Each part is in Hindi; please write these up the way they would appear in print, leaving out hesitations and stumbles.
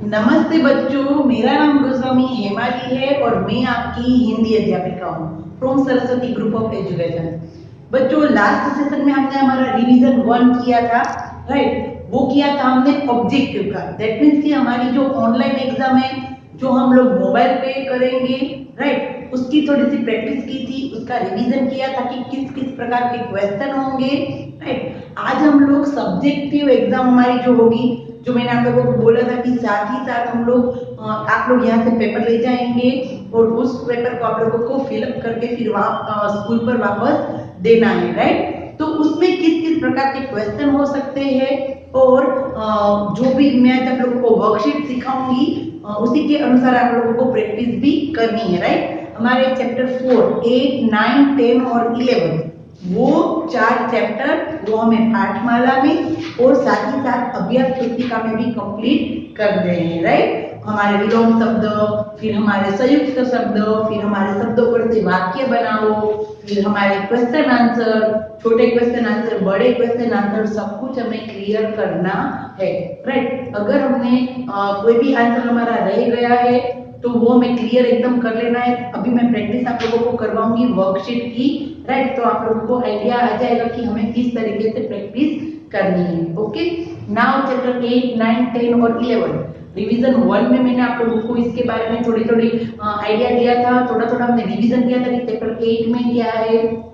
नमस्ते बच्चों, मेरा नाम गोस्वामी हेमाली है और मैं आपकी हिंदी अध्यापिका हूँ from Saraswati group of education. बच्चों, लास्ट सेशन में हमने हमारा रिवीजन 1 किया था, राइट। वो किया था हमने ऑब्जेक्टिव का। दैट मीन्स कि हमारी जो ऑनलाइन एग्जाम है, जो हम लोग मोबाइल पे करेंगे, राइट, उसकी थोड़ी सी प्रैक्टिस की थी, उसका रिवीजन किया था कि किस किस प्रकार के क्वेश्चन होंगे, राइट। आज हम लोग सब्जेक्टिव एग्जाम हमारी जो होगी, जो मैंने आप लोगों को बोला था कि साथ ही साथ हम लोग आप लोग यहाँ से पेपर ले जाएंगे और उस पेपर को आप लोगों को फिलअप करके फिर वहाँ स्कूल पर वापस देना है, राइट। तो उसमें किस किस प्रकार के क्वेश्चन हो सकते हैं और जो भी मैं आप लोगों को वर्कशीट सिखाऊंगी उसी के अनुसार आप लोगों को प्रैक्टिस भी करनी है, राइट। हमारे चैप्टर 4, 8, 9, 10 और 11 वो 4 चैप्टर वो हमें पाठमाला में और साथ ही साथ अभ्यास पुस्तिका में भी कंप्लीट कर रहे हैं, राइट। हमारे विलोम शब्द, फिर हमारे संयुक्त शब्द, फिर हमारे शब्दों पर से वाक्य बनाओ, फिर हमारे क्वेश्चन आंसर, छोटे क्वेश्चन आंसर, बड़े क्वेश्चन आंसर, सब कुछ हमें क्लियर करना है, राइट। अगर हमने कोई भी आंसर हमारा रह गया है तो वो हमें क्लियर एकदम कर लेना है। अभी मैं प्रैक्टिस आप लोगों को करवाऊंगी वर्कशीट की, राइट। तो आप लोगों को आइडिया आ जाएगा कि हमें किस तरीके से प्रैक्टिस करनी है। ओके, नाउ चैप्टर 8, 9, 10 और 11 रिवीजन 1 में मैंने आप लोगों को इसके बारे में थोड़ी थोड़ी आइडिया दिया था, थोड़ा थोड़ा हमने रिवीजन किया था कि चैप्टर 8 में क्या है।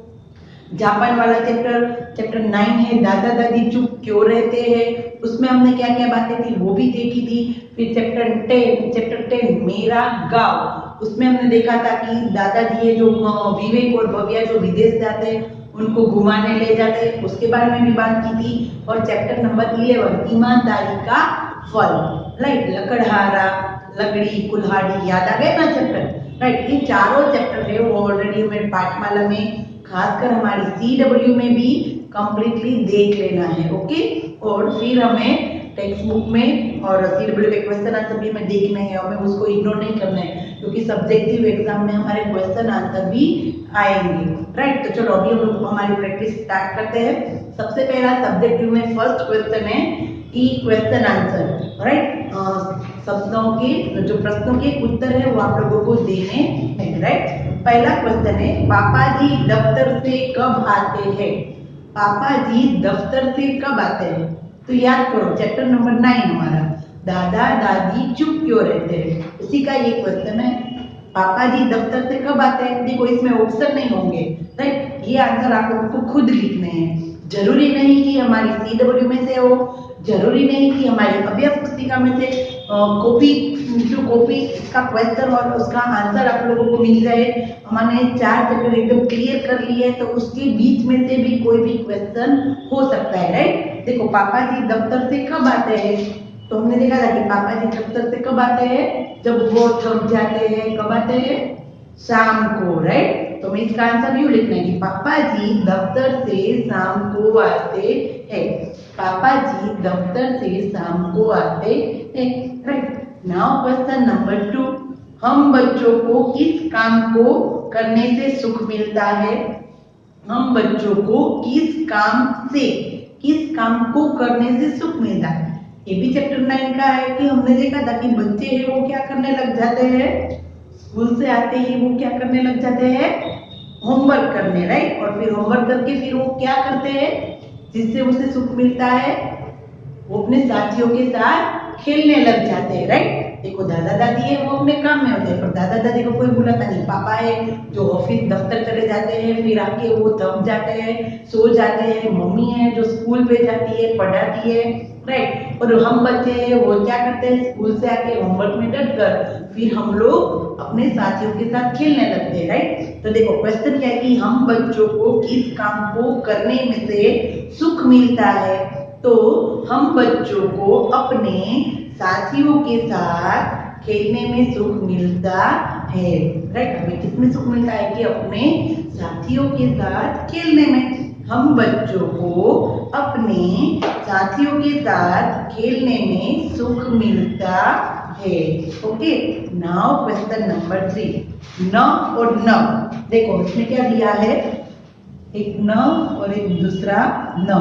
जापान वाला चैप्टर 9 है, दादा दादी चुप क्यों रहते हैं, उसमें हमने क्या क्या बातें थी वो भी देखी थी। फिर चैप्टर 10 मेरा गांव, उसमें हमने देखा था कि दादाजी जो विवेक और भव्या जो विदेश जाते हैं उनको घुमाने ले जाते हैं, उसके बारे में भी बात की थी। और चैप्टर नंबर 11 ईमानदारी का फल, राइट। लकड़हारा, लकड़ी, कुल्हाड़ी, याद आ गए ना चैप्टर, राइट। ये चारों चैप्टर है वो ऑलरेडी हमें पाठमाला में, खासकर हमारी CW में भी कंप्लीटली देख लेना है, ओके। और फिर हमें टेक्स्ट बुक में और CW के क्वेश्चन आंसर भी हमें देखने हैं, हमें उसको इग्नोर नहीं करना है क्योंकि सब्जेक्टिव एग्जाम में हमारे क्वेश्चन आंसर भी आएंगे, राइट। तो चलो अभी हम लोग हमारी प्रैक्टिस स्टार्ट करते हैं। सबसे पहला सब्जेक्टिव में फर्स्ट क्वेश्चन है कि क्वेश्चन आंसर, राइट। शब्दों के जो प्रश्नों के उत्तर है वो आप लोगों को देने हैं, राइट। पहला क्वेश्चन है पापा जी दफ्तर से कब आते हैं। पापा जी दफ्तर से कब आते हैं, तो याद करो चैप्टर नंबर 9 हमारा दादा दादी चुप क्यों रहते हैं, उसी का ये क्वेश्चन है। पापा जी दफ्तर से कब आते हैं, देखो इसमें ऑप्शन नहीं होंगे, राइट। ये आंसर आप लोगों को खुद लिखने हैं। जरूरी नहीं कि हमारी CW में से हो, जरूरी नहीं कि हमारी अभ्यास पुस्तिका में से कॉपी का क्वेश्चन और उसका आंसर आप लोगों को मिल जाए। हमने 4 चैप्टर एकदम क्लियर कर लिए तो उसके बीच में से भी कोई भी क्वेश्चन हो सकता है, राइट। देखो पापा जी दफ्तर से कब आते हैं, तो हमने देखा था कि पापा जी दफ्तर से कब आते हैं, जब वो थक जाते हैं। कब आते हैं, शाम को, राइट। तो मैं इसका आंसर यूं लिखना है कि पापा जी दफ्तर से शाम को आते हैं। पापा जी दफ्तर से शाम को आते हैं, राइट। नाउ क्वेश्चन नंबर 2, हम बच्चों को किस काम को करने से सुख मिलता है। हम बच्चों को किस काम को करने से सुख मिलता है। ये भी चैप्टर 9 का है कि हमने देखा था कि बच्चे हैं वो क्या करने लग जाते हैं, स्कूल से आते ही वो क्या करने लग जाते हैं, होमवर्क करने, राइट। और फिर होमवर्क करके फिर वो क्या करते हैं जिससे उसे सुख मिलता है, वो अपने साथियों के साथ खेलने लग जाते हैं, राइट। देखो दादा दादी है वो अपने काम में होते हैं पर दादा दादी को कोई बुलाता नहीं। पापा है जो ऑफिस दफ्तर चले जाते हैं, फिर आके वो थक जाते हैं, सो जाते हैं। मम्मी है जो स्कूल पे जाती है, पढ़ाती है, राइट। और हम बच्चे हैं वो क्या करते हैं, स्कूल से आके होमवर्क में डट कर फिर हम लोग अपने साथियों के साथ खेलने लगते हैं, राइट। तो देखो क्वेश्चन क्या है कि हम बच्चों को किस काम को करने में से सुख मिलता है, तो हम बच्चों को अपने साथियों के साथ खेलने में सुख मिलता है, राइट। हमें किसमें सुख मिलता है कि अपने साथियों के साथ खेलने में। हम बच्चों को अपने साथियों के साथ खेलने में सुख मिलता है, ओके। नाउ क्वेश्चन नंबर 3, न और न। देखो इसमें क्या दिया है, एक न और एक दूसरा न,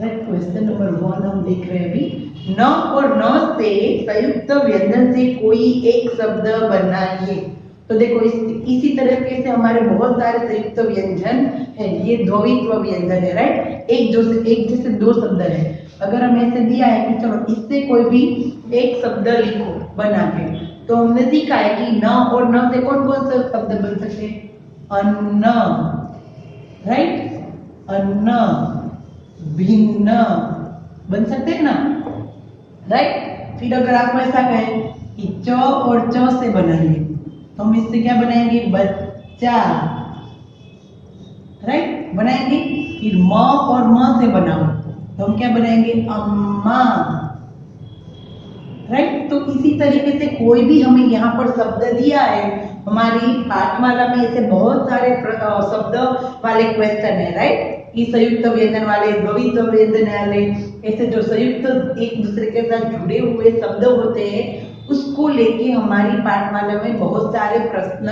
राइट। क्वेश्चन नंबर 1 हम देख रहे हैं अभी, न और न से संयुक्त व्यंजन से कोई एक शब्द बनाइए। तो देखो इसी तरीके से हमारे बहुत सारे संयुक्त व्यंजन है। ये द्वैत्व व्यंजन है, राइट। एक जैसे दो शब्द है। अगर हमें ऐसे दिया है कि चलो इससे कोई भी एक शब्द लिखो बना के, तो हमने सीखा है कि न और न से कौन कौन सा शब्द बन सकते हैं? अन्न, राइट, अन्न, भिन्न बन सकते हैं ना, राइट। फिर अगर आपको ऐसा कहें कि च और च से बनाइए, तो हम इससे क्या बनाएंगे? बच्चा, राइट, बनाएंगे। फिर म और म से बनाओ, तो हम क्या बनाएंगे? अम्मा, राइट। तो इसी तरीके से कोई भी हमें यहाँ पर शब्द दिया है, हमारी पाठमाला में ऐसे बहुत सारे शब्द वाले क्वेश्चन है, राइट। कि संयुक्त व्यंजन वाले, द्वैत व्यंजन वाले, ऐसे जो संयुक्त एक दूसरे के साथ जुड़े हुए शब्द होते हैं, उसको लेके हमारी पाठमाला में बहुत सारे प्रश्न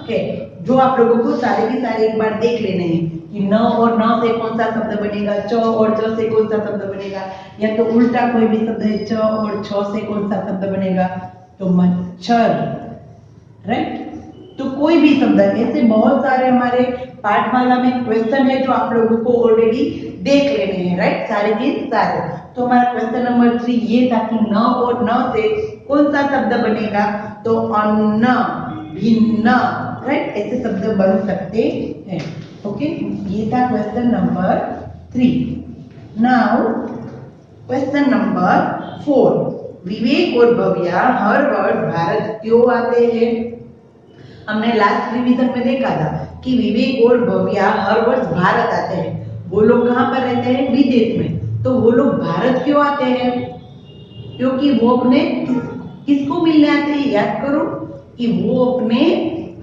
है, जो आप लोगों को सारे के सारे एक बार देख लेने हैं कि न और न से कौन सा शब्द बनेगा, च और च से कौन सा शब्द बनेगा, या तो उल्टा कोई भी शब्द है, च और छ से कौन सा शब्द बनेगा, तो मच्छर, राइट। तो कोई भी शब्द, ऐसे बहुत सारे हमारे पाठमाला में क्वेश्चन है जो आप लोगों को ऑलरेडी देख लेने हैं, राइट, सारे के सारे। तो हमारा क्वेश्चन नंबर 3 ये था कि न और न से कौन सा शब्द बनेगा, तो अन्न, भिन्न, राइट, ऐसे शब्द बन सकते हैं। ओके, ये था question number 3। Now question number 4, विवेक और भव्या हर वर्ष भारत क्यों आते हैं? हमने लास्ट रिवीजन में देखा था कि विवेक और भव्या हर वर्ष भारत आते हैं। वो लोग कहाँ पर रहते हैं? विदेश में। तो वो लोग भारत क्यों आते हैं? क्योंकि वो अपने किसको मिलने आते हैं? याद करो कि वो अपने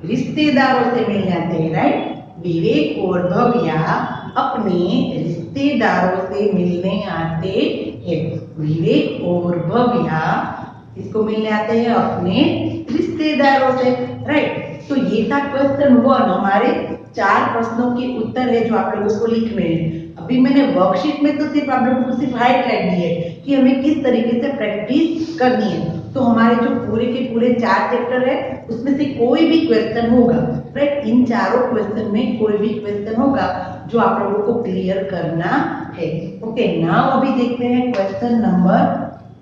रिश्तेदारों से मिलने आते हैं, राइट। विवेक और भव्या अपने रिश्तेदारों से मिलने आते हैं। विवेक और भव्या इसको मिलने आते हैं? अपने रिश्तेदारों से, राइट। तो ये था क्वेश्चन 1। हमारे 4 प्रश्नों के उत्तर है जो आप लोगों को लिखने हैं। अभी मैंने वर्कशीट में तो सिर्फ आप लोगों को सिर्फ हाईलाइट दी है कि हमें किस तरीके से प्रैक्टिस करनी है। तो हमारे जो पूरे के पूरे 4 चैप्टर है, उसमें से कोई भी क्वेश्चन होगा, राइट, इन चारों क्वेश्चन में कोई भी क्वेश्चन होगा जो आप लोगों को क्लियर करना है। ओके, नाउ अभी देखते हैं क्वेश्चन नंबर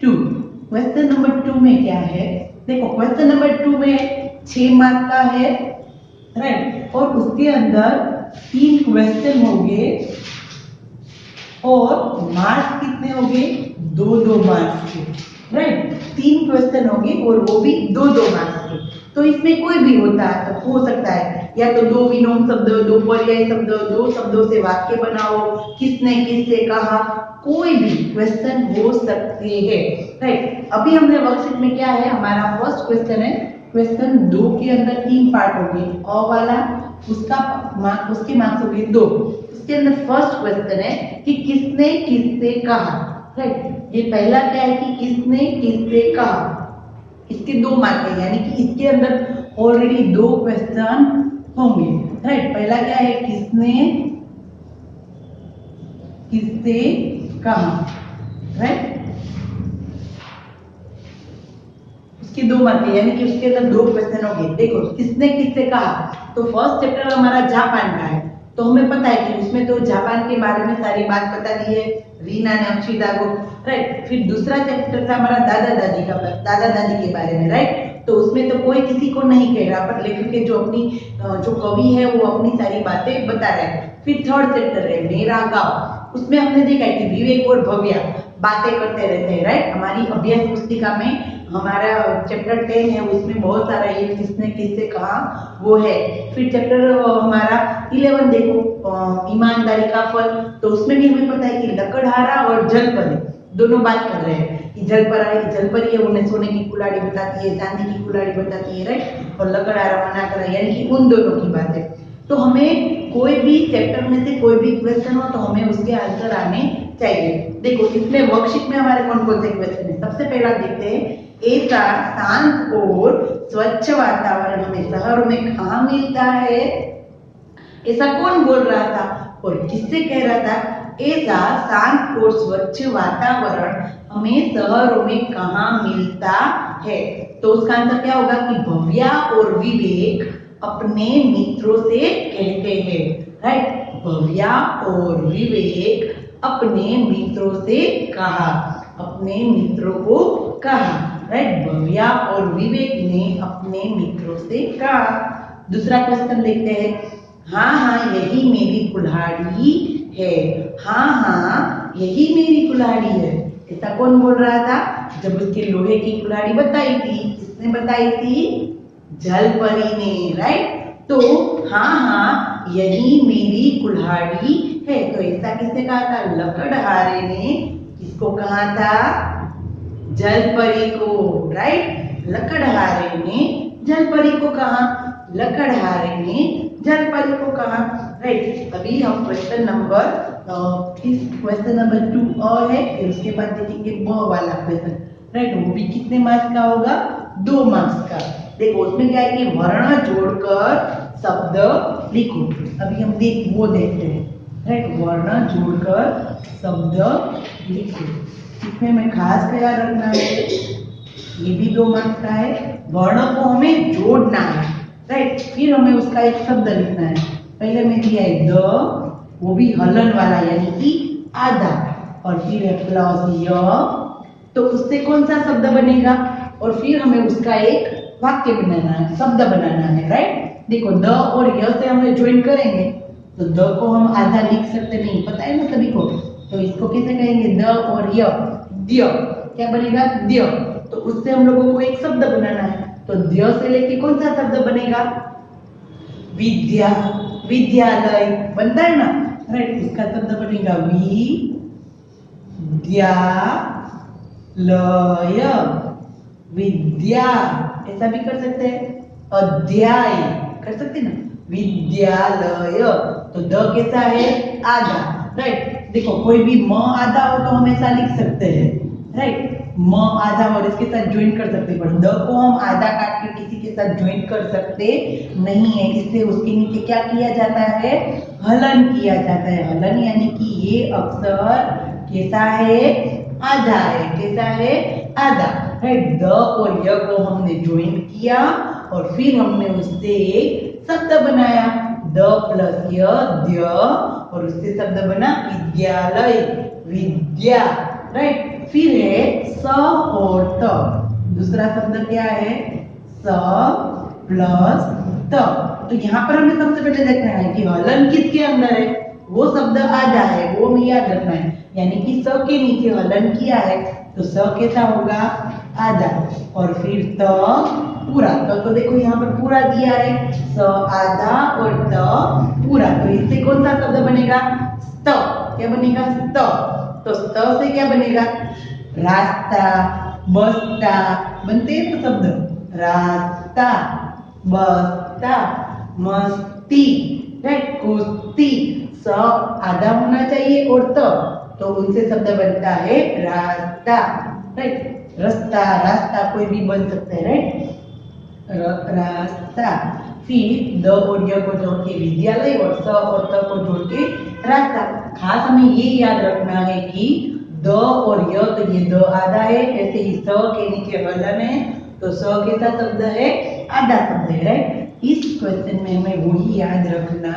2। क्वेश्चन नंबर 2 में क्या है? देखो, क्वेश्चन नंबर 2 में 6 मार्क का है, राइट, और उसके अंदर 3 क्वेश्चन होंगे और मार्क्स कितने होंगे? 2-2 मार्क्स के, राइट। 3 क्वेश्चन होंगे और वो भी 2-2 मार्क्स के। तो इसमें कोई भी होता है, तो हो सकता है या तो 2 विलोम शब्द, 2 पर्यायी शब्द, 2 शब्दों से वाक्य बनाओ, किसने किससे कहा, कोई भी क्वेश्चन हो सकते हैं, राइट। अभी हमने वर्कशीट में क्या है, हमारा फर्स्ट क्वेश्चन है, क्वेश्चन 2 के अंदर 3 पार्ट होंगे। अ वाला उसके मार्क्स होंगे 2। उसके अंदर फर्स्ट क्वेश्चन है कि किसने किससे कहा, राइट। ये पहला क्या है कि किसने किससे कहा, इसके 2 मार्क है, यानी कि इसके अंदर ऑलरेडी 2 क्वेश्चन होंगे, राइट। पहला क्या है? किसने किससे कहा, राइट, उसके 2 मार्क है, यानी कि उसके अंदर 2 क्वेश्चन होंगे। देखो, किसने किससे कहा, तो फर्स्ट चैप्टर हमारा जापान का है, तो हमें पता है कि उसमें तो जापान के बारे में सारी बात बता दी है रीना ने, अक्षिता को, राइट। फिर दूसरा चैप्टर था हमारा दादा दादी के बारे में, राइट। तो उसमें तो कोई किसी को नहीं कह रहा, पर लेखक के जो कवि है वो अपनी सारी बातें बता रहा है। फिर थर्ड चैप्टर है मेरा गाँव, उसमें हमने देखा है कि विवेक और भव्या बातें करते रहते हैं, राइट। हमारी अभ्यास पुस्तिका में हमारा चैप्टर 10 है, उसमें बहुत सारा ये किसने किससे कहा वो है। फिर चैप्टर हमारा 11 देखो, ईमानदारी का फल, तो उसमें भी हमें पता है कि लकड़हारा और जलपरी दोनों बात कर रहे हैं कि जलपरी है, उन्हें सोने की कुल्हाड़ी बताती है, चांदी की कुल्हाड़ी बताती है, राइट, और लकड़हारा मना कर रहा है, यानी कि उन दोनों की बात है। तो हमें कोई भी चैप्टर में से कोई भी क्वेश्चन हो तो हमें उसके आंसर आने चाहिए। देखो, इसमें वर्कशीट में हमारे कौन कौन से क्वेश्चन है। सबसे पहला देखते हैं, ऐसा शांत और स्वच्छ वातावरण हमें शहर में कहाँ मिलता है? ऐसा कौन बोल रहा था और किससे कह रहा था? ऐसा शांत और स्वच्छ वातावरण हमें शहरों में कहाँ मिलता है? तो उसका आंसर क्या होगा कि भव्या और विवेक अपने मित्रों से कहते हैं। राइट, भव्या और विवेक अपने मित्रों से कहा, अपने मित्रों को कहा। राइट, भव्या और विवेक ने अपने मित्रों से कहा। दूसरा क्वेश्चन देखते हैं। हाँ हाँ यही मेरी कुल्हाड़ी है। हाँ हाँ यही मेरी कुल्हाड़ी है, ऐसा कौन बोल रहा था? जब उसके लोहे की कुल्हाड़ी बताई थी, किसने बताई थी? जलपरी ने। राइट, तो हाँ हाँ यही मेरी कुल्हाड़ी है, तो ऐसा किसने कहा था? लकड़हारे ने किसको कहा था? जलपरी को। राइट, लकड़हारे ने जलपरी को कहा, लकड़हारे ने जलपरी को कहा। राइट, अभी हम क्वेश्चन नंबर 2 और है, फिर उसके बाद देखेंगे ब वाला क्वेश्चन। राइट, वो भी कितने मार्क्स का होगा? 2 मार्क्स का। देखो उसमें क्या है कि वर्ण जोड़कर शब्द लिखो। अभी हम देखते हैं। राइट, वर्ण जोड़कर शब्द लिखो। इसमें हमें खास ख्याल रखना है, ये भी 2 मार्क्स का है। वर्ण को हमें जोड़ना है। राइट, फिर हमें उसका एक शब्द लिखना है। पहले में दिया है द, वो भी हलन वाला यानी कि आधा, और फिर है प्लस य, तो उससे कौन सा शब्द बनेगा? और फिर हमें उसका एक वाक्य बनाना है, शब्द बनाना है। राइट, देखो द और य से हमें ज्वाइन करेंगे, तो द को हम आधा लिख सकते नहीं, पता है ना सभी को? तो इसको कैसे कहेंगे? द और य, द्य, क्या बनेगा? द्य। तो उससे हम लोगों को एक शब्द बनाना है, तो द्य से लेके कौन सा शब्द बनेगा? विद्या, विद्यालय बनता है ना। राइट, इसका शब्द बनेगा विद्यालय, विद्या, ऐसा भी कर सकते हैं। अध्याय कर सकते ना, विद्यालय। तो द कैसा है? आधा। राइट, देखो कोई भी म आधा हो तो हम ऐसा लिख सकते हैं। राइट, म आधा और इसके साथ ज्वाइन कर सकते हैं, पर द को हम आधा काट के किसी के साथ ज्वाइन कर सकते नहीं है। इससे उसके नीचे क्या किया जाता है? हलन किया जाता है। हलन यानी कि ये अक्षर कैसा है? आधा है। कैसा है? आधा। राइट, द और य को हमने ज्वाइन किया और फिर हमने उससे एक शब्द बनाया, द प्लस य, द्य, और उससे शब्द बना विद्यालय, विद्या। राइट, फिर है स और त। दूसरा शब्द क्या है? स प्लस त। तो यहाँ पर हमें सबसे पहले देखना है कि हलन किसके अंदर है? वो शब्द आधा है, वो हमें याद रखना है। यानी कि स के नीचे हलन किया है, तो स कैसा होगा? आधा, और फिर त पूरा। तो देखो यहाँ पर पूरा दिया है, स आधा और त पूरा, तो इससे कौन सा शब्द बनेगा? स्त। क्या बनेगा? स्त। तो स्त से क्या बनेगा? रास्ता, बस्ता बनते हैं तो शब्द, रास्ता, बस्ता, मस्ती। राइट, कुश्ती। स आधा होना चाहिए और त, तो उनसे शब्द बनता है रास्ता। राइट, रास्ता, रास्ता कोई भी बन सकता है। राइट, रास्ता। फिर द और य को जोड़ के विद्यालय और स और त को जोड़ के रास्ता। खास हमें ये याद रखना है कि द और य, तो ये द आधा है, ऐसे ही स के नीचे हलन है, तो स कैसा शब्द है? आधा शब्द है। राइट, इस क्वेश्चन में हमें वही याद रखना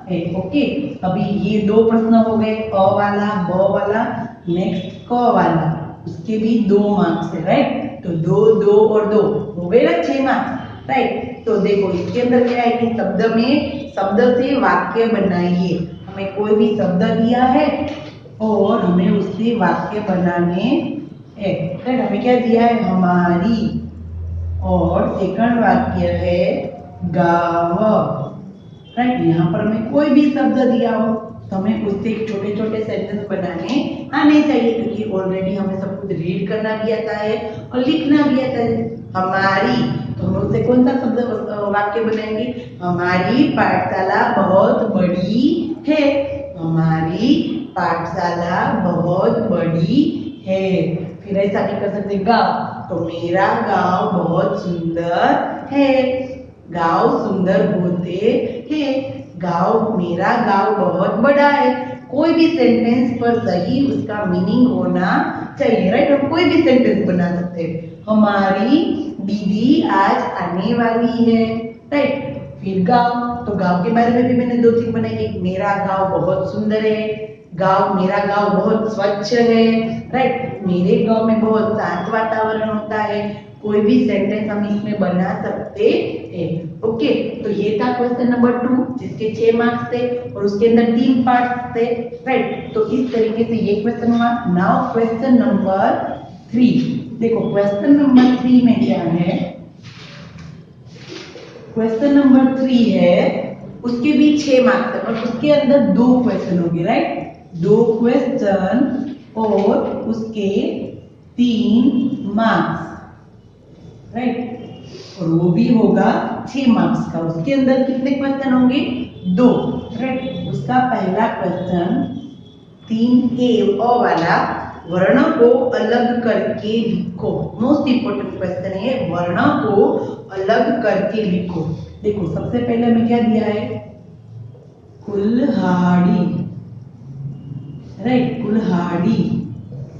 है। ओके, अभी ये 2 प्रश्न हो गए, अ वाला, ब वाला। नेक्स्ट क वाला, उसके भी 2 मार्क्स है। राइट, तो 2, 2 और 2 हो गए ना 6 मार्क्स। राइट, तो देखो इसके अंदर क्या है कि शब्द से वाक्य बनाइए। हमें कोई भी शब्द दिया है और हमें उससे वाक्य बनाने हैं। राइट, हमें क्या दिया है? हमारी, और सेकंड वाक्य है गाँव। राइट, यहाँ पर हमें कोई भी शब्द दिया हो तो हमें उससे छोटे छोटे सेंटेंस बनाने आने चाहिए, क्योंकि ऑलरेडी हमें सब कुछ रीड करना भी आता है और लिखना भी आता है। हमारी, तो हम उससे कौन सा शब्द वाक्य बनाएंगे? हमारी पाठशाला बहुत बड़ी है। हमारी पाठशाला बहुत बड़ी है। फिर ऐसा भी कर सकते गाँव, तो मेरा गाँव बहुत सुंदर है। गाँव सुंदर होते हैं। गाँव, मेरा गाँव बहुत बड़ा है। कोई भी सेंटेंस पर सही उसका मीनिंग होना चाहिए, राइट। हम कोई भी सेंटेंस बना सकते हैं। हमारी दीदी आज आने वाली है, राइट। फिर गाँव, तो गाँव के बारे में भी मैंने 2 चीज बनाई। एक, मेरा गाँव बहुत सुंदर है, गाँव, मेरा गाँव बहुत स्वच्छ है, राइट। मेरे गाँव में बहुत शांत वातावरण होता है। कोई भी सेंटेंस हम इसमें बना सकते हैं। ओके, तो ये था क्वेश्चन नंबर 2 जिसके 6 मार्क्स थे और उसके अंदर 3 पार्ट थे, राइट। तो इस तरीके से ये क्वेश्चन हुआ। नाउ क्वेश्चन नंबर 3, देखो क्वेश्चन नंबर 3 में क्या है। क्वेश्चन नंबर 3 है, उसके भी 6 मार्क्स है और उसके अंदर 2 क्वेश्चन होंगे, राइट। 2 क्वेश्चन और उसके 3 मार्क्स, राइट। और वो भी होगा 6 मार्क्स का। उसके अंदर कितने क्वेश्चन होंगे? 2, राइट। उसका पहला क्वेश्चन 3A अ वाला, वर्ण को अलग करके लिखो। मोस्ट इंपोर्टेंट क्वेश्चन है, वर्ण को अलग करके लिखो। देखो सबसे पहले हमें क्या दिया है? कुल्हाड़ी, राइट, कुल्हाड़ी।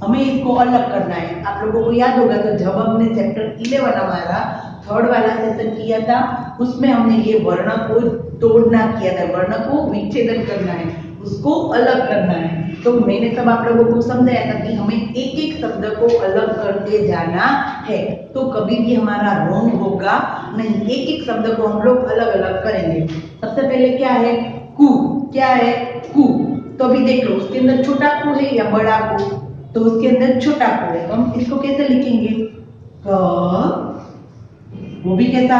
हमें इसको अलग करना है। आप लोगों को याद होगा तो जब हमने चैप्टर 11 हमारा 3rd वाला सेशन किया था, उसमें हमने ये वर्ण को तोड़ना किया था, वर्ण को विच्छेदन करना है, उसको अलग करना है। तो मैंने तब आप लोगों को समझाया था कि हमें एक एक शब्द को अलग करते जाना है, तो कभी भी हमारा रॉन्ग होगा नहीं। एक एक शब्द को हम लोग अलग अलग करेंगे। सबसे पहले क्या है? कु। क्या है? कु। तो अभी देख लो उसके अंदर छोटा कु है या बड़ा कु? तो उसके अंदर छोटा कु है। हम इसको कैसे लिखेंगे? क, वो भी कैसा?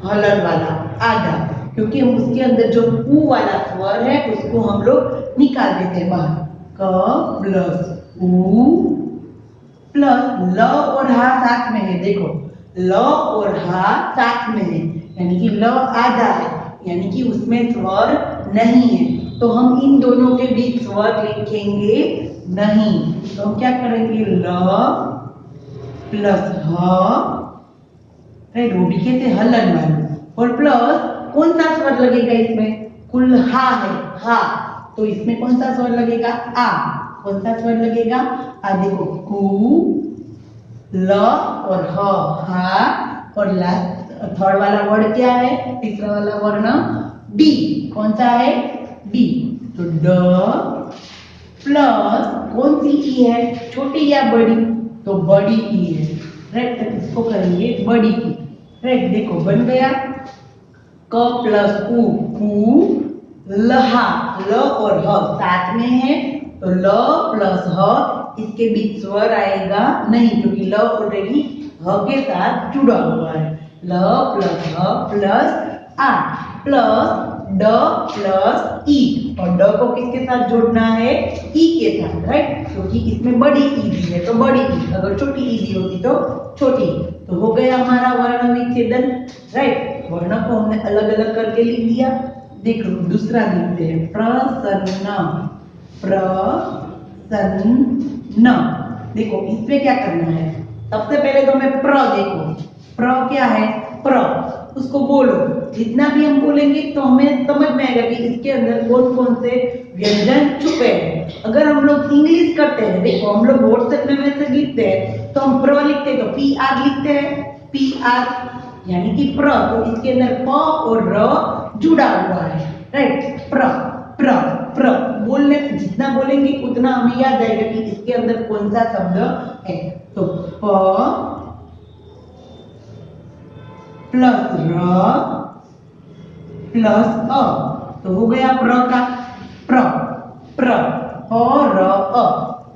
हलन वाला, आधा, क्योंकि हम उसके अंदर जो उ वाला स्वर है उसको हम लोग निकाल देते हैं बाहर। क प्लस उ प्लस ल और हा साथ में है। देखो ल और हा साथ में है, यानी कि ल आधा है, यानी कि उसमें स्वर नहीं है। तो हम इन दोनों के बीच स्वर लिखेंगे नहीं। तो हम क्या करेंगे? ल प्लस ह, राइट, वो भी कहते हैं हलन वाले, और प्लस कौन सा स्वर लगेगा इसमें? कुल्हा है, हा, तो इसमें कौन सा स्वर लगेगा? आ। कौन सा स्वर लगेगा? आ। देखो कु, ल और ह, हा, और लास्ट 3rd वाला वर्ड क्या है? तीसरा वाला वर्ण डी। कौन सा है? डी। तो ड प्लस कौन सी ई है? छोटी या बड़ी? तो बड़ी ई है, राइट। तो इसको करेंगे बड़ी ई, राइट। देखो बन गया क प्लस उ, कु, लहा, ल और ह साथ में है, तो ल प्लस ह, इसके बीच स्वर आएगा नहीं क्योंकि ल ऑलरेडी ह के साथ जुड़ा हुआ है। ल प्लस ह प्लस आ प्लस ड प्लस ई, और ड को किसके साथ जोड़ना है? ई के साथ, राइट, क्योंकि इसमें बड़ी ई दी है तो बड़ी ई, अगर छोटी ई दी होती तो छोटी। तो हो गया हमारा वर्ण विच्छेदन, राइट। वर्ण को हमने अलग अलग करके लिख दिया। देख लो दूसरा लिखते हैं, प्रसन्न, प्रसन्न। देखो इसमें क्या करना है? सबसे पहले तो मैं प्र, देखो प्र क्या है? प्र, उसको बोलो। जितना भी हम बोलेंगे तो हमें समझ में आएगा कि इसके अंदर कौन कौन से व्यंजन छुपे हैं। अगर हम लोग इंग्लिश करते हैं, देखो हम लोग व्हाट्सएप में मैसेज लिखते हैं तो हम प्र लिखते हैं, तो पी आर लिखते हैं, पी आर यानी कि प्र, तो इसके अंदर प और र जुड़ा हुआ है, राइट। प्र प्र प्र बोलने, जितना बोलेंगे उतना हमें याद आएगा कि इसके अंदर कौन सा शब्द है। तो प प्लस र प्लस अ, तो हो गया प्र का प्र, प्र और अ।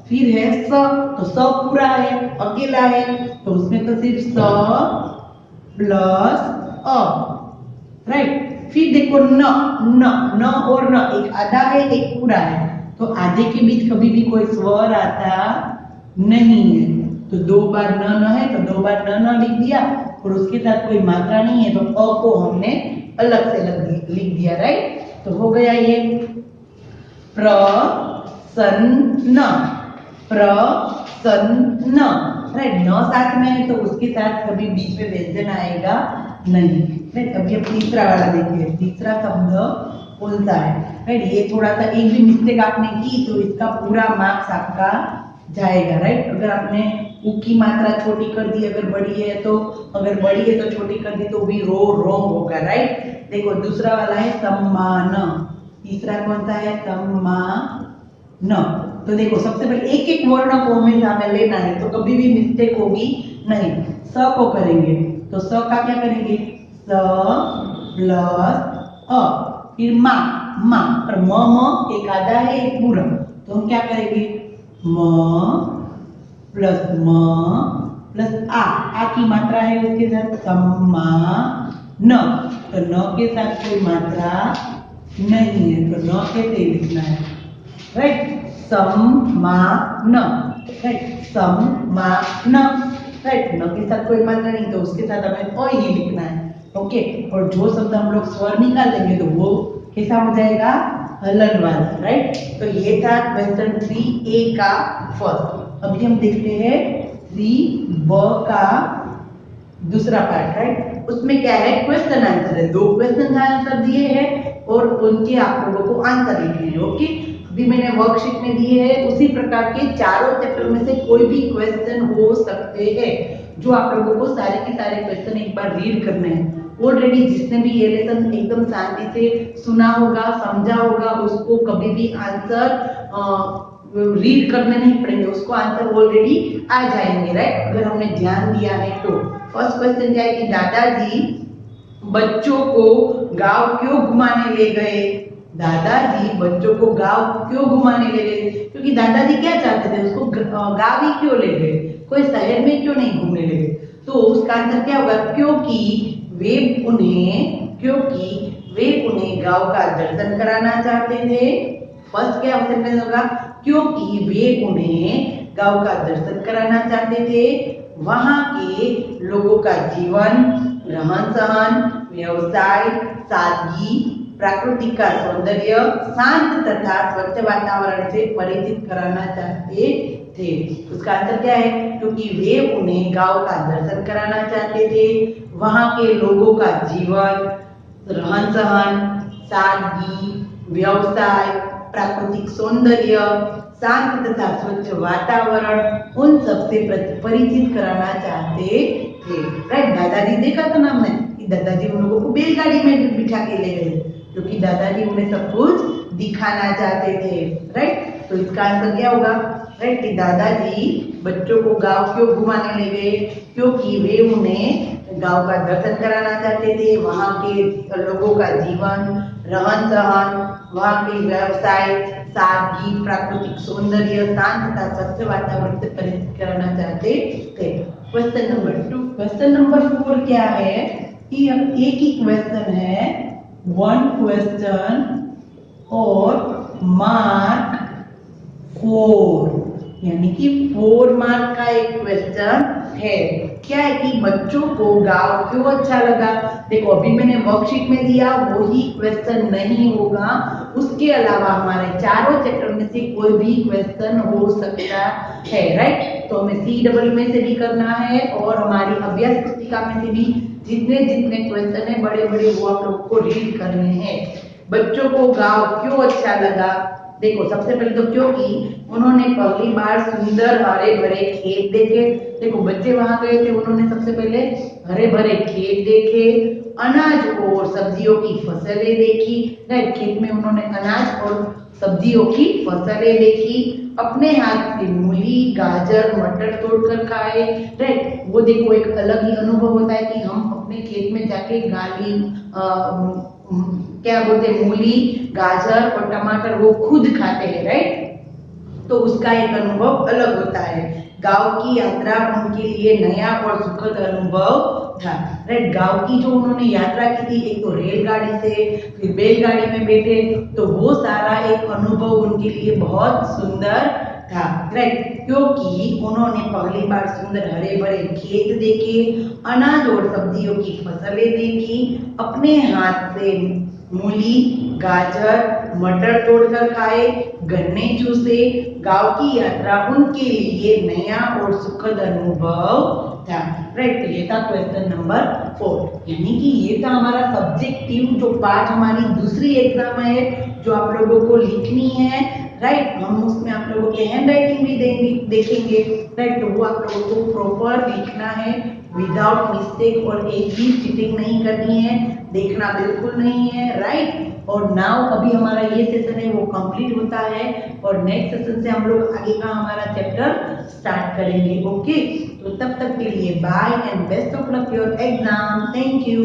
फिर है स, तो स पूरा है, अकेला है, तो उसमें तो सिर्फ स प्लस अ, राइट। फिर देखो न, न, न और न, एक आधा है एक पूरा है, तो आधे के बीच कभी भी कोई स्वर आता नहीं है। तो 2 बार न है तो 2 बार न लिख दिया, और उसके साथ कोई मात्रा नहीं है तो अ को हमने अलग से लिख दिया, राइट। तो हो गया ये प्रसन्न, प्रसन्न, राइट। न साथ में है तो उसके साथ कभी बीच में व्यंजन आएगा नहीं, राइट। अभी हम तीसरा वाला देखते हैं। तीसरा शब्द बोलता है, राइट। ये थोड़ा सा एक भी मिस्टेक आपने की तो इसका पूरा मार्क्स आपका जाएगा, राइट। अगर आपने उ की मात्रा छोटी कर दी, अगर बड़ी है तो, अगर बड़ी है तो छोटी कर दी तो भी रॉन्ग होगा, राइट। देखो दूसरा वाला है सम्मान, तीसरा कौन सा है सम्मान। तो देखो सबसे पहले एक एक वर्ण को हमें लेना है, तो कभी भी मिस्टेक होगी नहीं। स को करेंगे तो स का क्या करेंगे, स प्लस अ, फिर मा, मा और म एक आधा है एक पूरा, तो हम क्या करेंगे म प्लस आ की मात्रा है उसके साथ सम्मान, तो न के साथ कोई मात्रा नहीं है, तो न कैसे लिखना है, राइट। सम्मान, राइट, सम्मान, राइट। न के साथ कोई मात्रा नहीं तो उसके साथ हमें अ ही लिखना है, ओके। और जो शब्द हम लोग स्वर निकाल लेंगे तो वो कैसा हो जाएगा, हलन वाला, राइट। तो ये था क्वेश्चन 3A का फर्स्ट। अभी हम देखते हैं 3B का दूसरा पार्ट, राइट। उसमें क्या है, क्वेश्चन आंसर है, 2 क्वेश्चन आंसर दिए हैं और उनके आप लोगों को आंसर लिखने हैं, ओके। अभी मैंने वर्कशीट में दिए हैं, उसी प्रकार के चारों चैप्टर में से कोई भी क्वेश्चन हो सकते हैं, जो आप लोगों को सारे के सारे क्वेश्चन एक बार रीड करने हैं। ऑलरेडी जिसने भी ये लेसन एकदम शांति से सुना होगा, समझा होगा, उसको कभी भी आंसर रीड करने नहीं पड़ेंगे, उसको आंसर ऑलरेडी आ जाएंगे, राइट। अगर हमने ध्यान दिया है तो फर्स्ट क्वेश्चन क्या है कि दादाजी बच्चों को गांव क्यों घुमाने ले गए। दादाजी बच्चों को गांव क्यों घुमाने ले गए, क्योंकि दादाजी क्या चाहते थे, उसको गांव ही क्यों ले गए, कोई शहर में क्यों नहीं घूमने ले गए। तो उसका आंसर क्या होगा, क्योंकि वे उन्हें गांव का दर्शन कराना चाहते थे। फर्स्ट क्या सेंटेंस होगा, क्योंकि वे उन्हें गांव का दर्शन कराना चाहते थे, वहां के लोगों का जीवन, रहन सहन, व्यवसाय, सादगी, प्राकृतिक का सौंदर्य, शांत तथा स्वच्छ वातावरण से परिचित कराना चाहते थे। उसका आंसर क्या है, क्योंकि वे उन्हें गांव का दर्शन कराना चाहते थे, वहां के लोगों का जीवन, रहन सहन, सादगी, व्यवसाय, प्राकृतिक सौंदर्य, शांत तथा स्वच्छ वातावरण, उन सबसे परिचित कराना चाहते थे, राइट। दादाजी देखा था ना हमने कि दादाजी उन लोगों को बैलगाड़ी में बिठा के ले गए, क्योंकि दादाजी उन्हें सब कुछ दिखाना चाहते थे, राइट। तो इसका आंसर क्या होगा, राइट, कि दादाजी बच्चों को गांव क्यों घुमाने ले गए, क्योंकि वे उन्हें गांव का दर्शन कराना चाहते थे, वहां के लोगों का जीवन, रहन सहन, वहां के व्यवसाय, सादगी, प्राकृतिक सौंदर्य, शांत तथा स्वच्छ वातावरण से परिचित कराना चाहते थे। Question number 2। क्वेश्चन नंबर 4 क्या है कि एक ही क्वेश्चन है, 1 क्वेश्चन और मार्क 4, यानी कि 4 मार्क का एक क्वेश्चन है। क्या है कि बच्चों को गांव क्यों अच्छा लगा। देखो अभी मैंने वर्कशीट में दिया वही क्वेश्चन नहीं होगा, उसके अलावा हमारे चारों चैप्टर में से कोई भी क्वेश्चन हो सकता है, राइट। तो हमें CEE में से भी करना है और हमारी अभ्यास पुस्तिका में से भी जितने जितने क्वेश्चन है बड़े बड़े वो आप लोग को रीड करने हैं। बच्चों को गांव क्यों अच्छा लगा। देखो सबसे पहले तो क्योंकि उन्होंने पहली बार सुंदर हरे भरे खेत देखे। देखो बच्चे वहां गए थे, उन्होंने सबसे पहले हरे भरे खेत देखे, अनाज और सब्जियों की फसलें देखी, राइट। खेत में उन्होंने अनाज और सब्जियों की फसलें देखी, अपने हाथ से मूली, गाजर, मटर तोड़कर खाए, राइट। वो देखो एक अलग ही अनुभव होता है कि हम अपने खेत में जाके क्या बोलते हैं, मूली, गाजर और टमाटर वो खुद खाते हैं, राइट। तो उसका एक अनुभव अलग होता है। गांव की यात्रा उनके लिए नया और सुखद अनुभव था, राइट। गांव की जो उन्होंने यात्रा की थी, एक तो रेलगाड़ी से, फिर बैलगाड़ी में बैठे, तो वो सारा एक अनुभव उनके लिए बहुत सुंदर था, राइट। क्योंकि उन्होंने पहली बार सुंदर हरे भरे खेत देखे, अनाज और सब्जियों की फसलें देखी, अपने हाथ से मूली, गाजर, मटर तोड़कर खाए, गन्ने चूसे। गांव की यात्रा उनके लिए नया और सुखद अनुभव था, राइट। तो ये था क्वेश्चन नंबर 4, यानी कि ये था हमारा सब्जेक्टिव जो पार्ट हमारी दूसरी एग्जाम है जो आप लोगों को लिखनी है, राइट। हम उसमें आप लोगों के हैंड राइटिंग भी देखेंगे, राइट। तो वो आप लोगों को प्रॉपर लिखना है विदाउट मिस्टेक और एक भी चीटिंग नहीं करनी है, देखना बिल्कुल नहीं है, राइट। और नाउ अभी हमारा ये सेशन है वो कंप्लीट होता है और नेक्स्ट सेशन से हम लोग आगे का हमारा चैप्टर स्टार्ट करेंगे, ओके। तो तब तक के लिए bye and best of luck your exam, thank you.